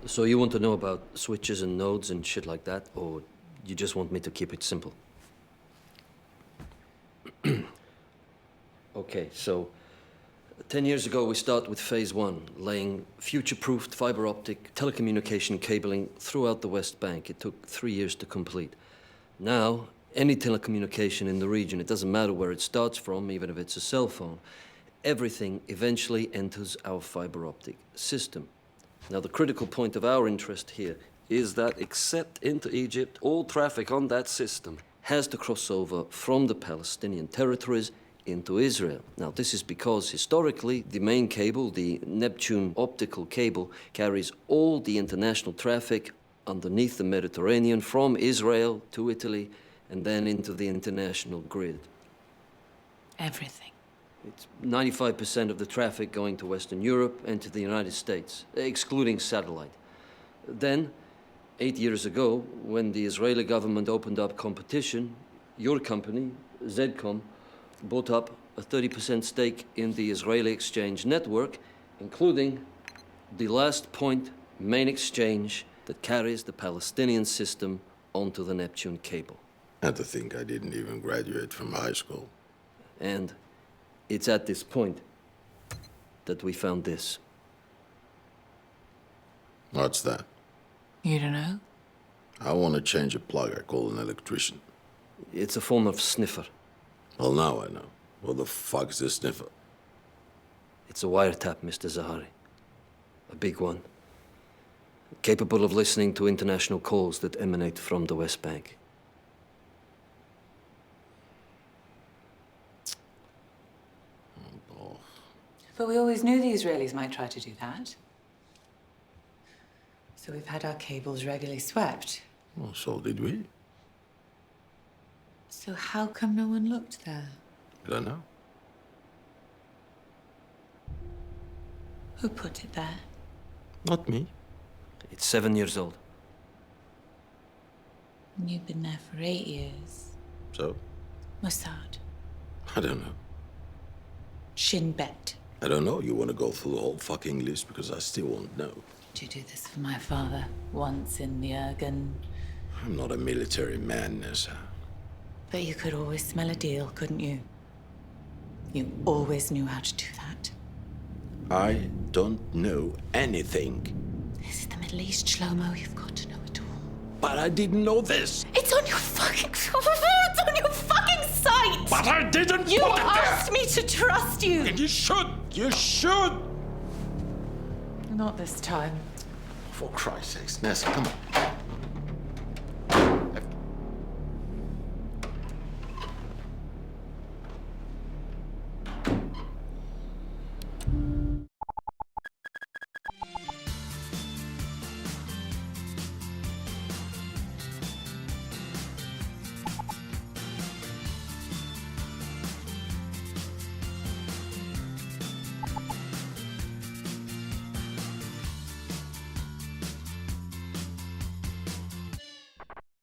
So you want to know about switches and nodes and shit like that, or you just want me to keep it simple? Okay, so 10 years ago we start with phase 1, laying future-proofed fiber optic telecommunication cabling throughout the West Bank. It took 3 years to complete. Now, any telecommunication in the region, it doesn't matter where it starts from, even if it's a cell phone, everything eventually enters our fiber optic system. Now, the critical point of our interest here is that, except into Egypt, all traffic on that system has to cross over from the Palestinian territories into Israel. Now, this is because, historically, the main cable, the Neptune optical cable, carries all the international traffic underneath the Mediterranean from Israel to Italy and then into the international grid. Everything. It's 95% of the traffic going to Western Europe and to the United States, excluding satellite. Then, 8 years ago, when the Israeli government opened up competition, your company, Zedcom, bought up a 30% stake in the Israeli exchange network, including the last point main exchange that carries the Palestinian system onto the Neptune cable. And to think I didn't even graduate from high school. And it's at this point that we found this. What's that? You don't know? I want to change a plug. I call an electrician. It's a form of sniffer. Well, now I know. What the fuck's a sniffer? It's a wiretap, Mr. Zahari. A big one. Capable of listening to international calls that emanate from the West Bank. But we always knew the Israelis might try to do that. So we've had our cables regularly swept. Well, so did we. So how come no one looked there? I don't know. Who put it there? Not me. It's 7 years old. And you've been there for 8 years. So? Mossad. I don't know. Shin Bet. I don't know. You want to go through the whole fucking list because I still won't know. Did you do this for my father once in the Ergen? I'm not a military man, Nessa. But you could always smell a deal, couldn't you? You always knew how to do that. I don't know anything. This is the Middle East, Shlomo. You've got to know it all. But I didn't know this. It's on your fucking... It's on your fucking site! But I didn't You put it there. asked me to trust you! And you should. You should. Not this time. For Christ's sakes, Nessa, come on.